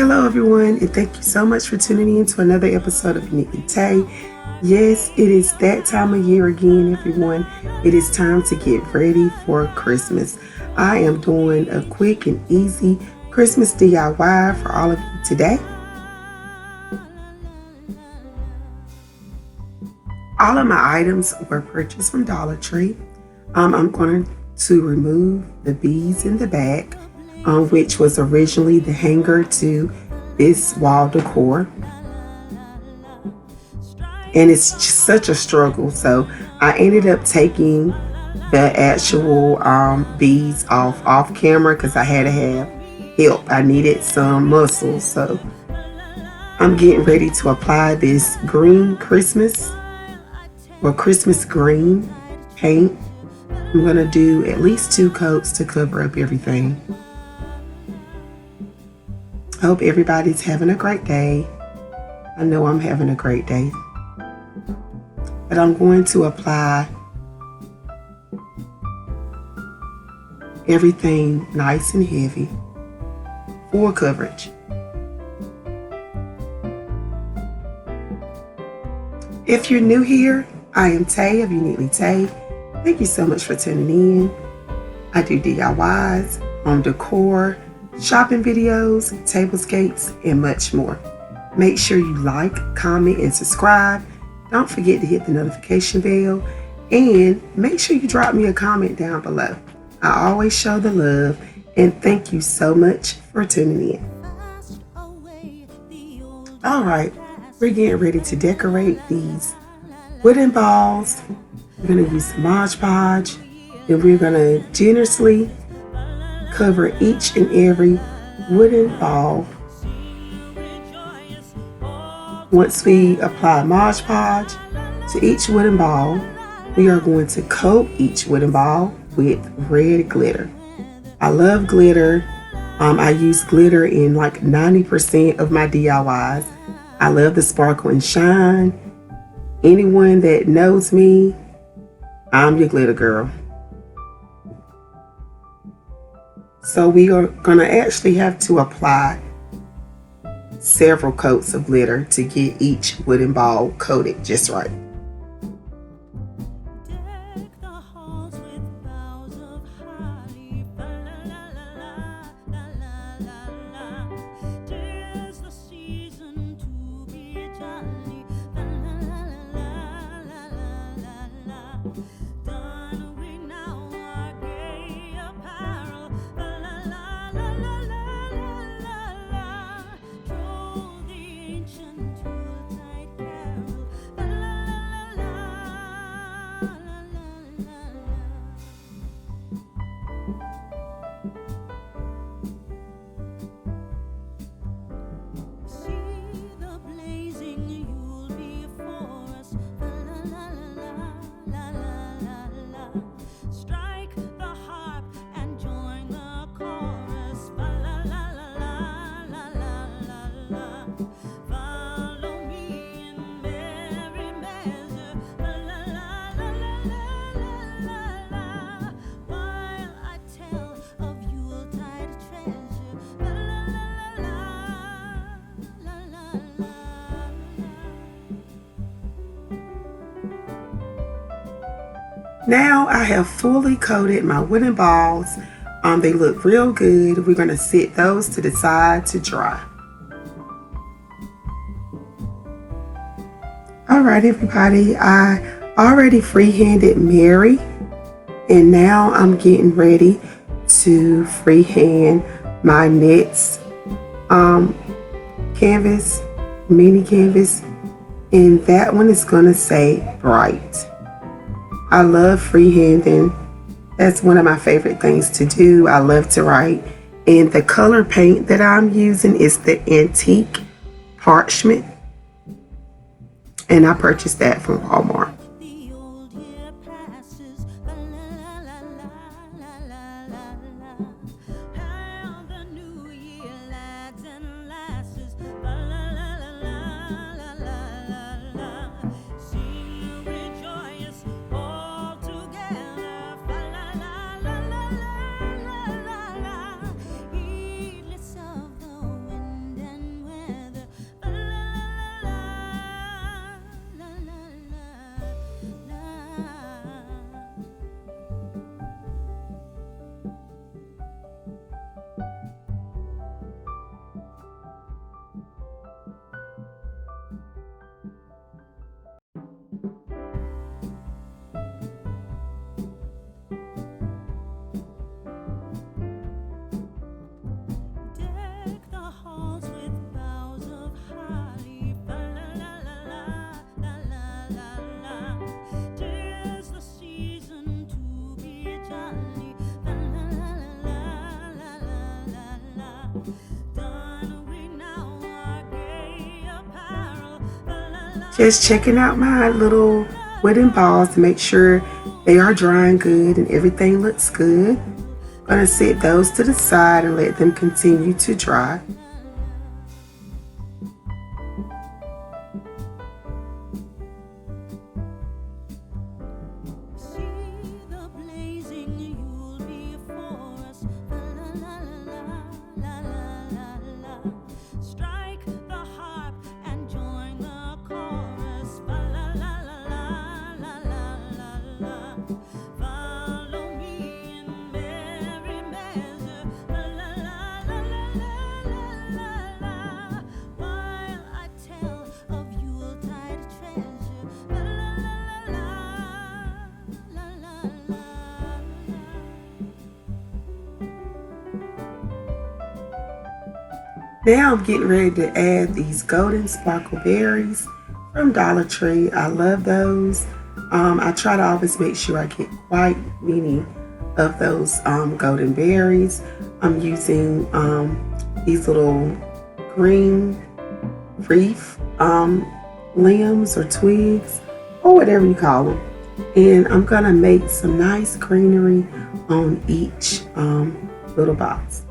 Hello everyone, and thank you so much for tuning in to another episode of Uneatly Tae. Yes, it is that time of year again, everyone. It is time to get ready for Christmas. I am doing a quick and easy Christmas DIY for all of you today. All of my items were purchased from Dollar Tree. I'm going to remove the beads in the back, which was originally the hanger to this wall decor. And it's just such a struggle. So I ended up taking the actual beads off camera because I had to have help. I needed some muscles. So I'm getting ready to apply this green Christmas green paint. I'm going to do at least 2 coats to cover up everything. I hope everybody's having a great day. I know I'm having a great day. But I'm going to apply everything nice and heavy, full coverage. If you're new here, I am Tae of Uneatly Tae. Thank you so much for tuning in. I do DIYs, home decor, shopping videos, tablescapes, and much more. Make sure you like, comment, and subscribe. Don't forget to hit the notification bell, and make sure you drop me a comment down below. I always show the love, and thank you so much for tuning in. All right, we're getting ready to decorate these wooden balls. We're going to use some Mod Podge, and we're going to generously cover each and every wooden ball. Once we apply Mod Podge to each wooden ball, we are going to coat each wooden ball with red glitter. I love glitter. I use glitter in like 90% of my DIYs. I love the sparkle and shine. Anyone that knows me, I'm your glitter girl. So we are going to actually have to apply several coats of glitter to get each wooden ball coated just right. Now I have fully coated my wooden balls. They look real good. We're going to set those to the side to dry. All right, everybody, I already freehanded Mary, and now I'm getting ready to freehand my next canvas, mini canvas, and that one is going to say Bright. I love freehanding. That's one of my favorite things to do. I love to write. And the color paint that I'm using is the Antique Parchment. And I purchased that from Walmart. Just checking out my little wooden balls to make sure they are drying good and everything looks good. I'm going to set those to the side and let them continue to dry. Now I'm getting ready to add these golden sparkle berries from Dollar Tree. I love those. I try to always make sure I get quite many of those golden berries. I'm using these little green reef limbs or twigs or whatever you call them. And I'm gonna make some nice greenery on each little box.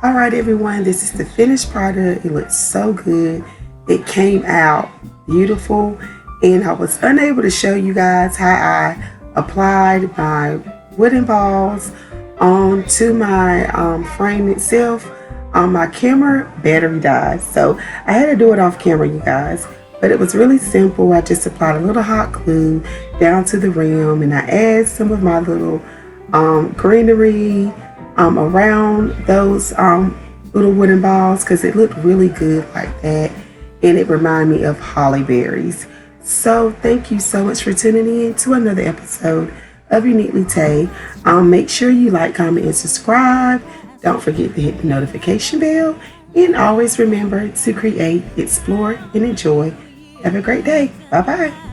All right, everyone, this is the finished product. It looks so good. It came out beautiful, and I was unable to show you guys how I applied my wooden balls onto my frame itself. My camera battery died, so I had to do it off camera, you guys. But it was really simple. I just applied a little hot glue down to the rim, and I added some of my little greenery around those little wooden balls because it looked really good like that, and it reminded me of holly berries. So thank you so much for tuning in to another episode of Uneatly Tae. Make sure you like, comment, and subscribe. Don't forget to hit the notification bell, and always remember to create, explore, and enjoy. Have a great day. Bye bye.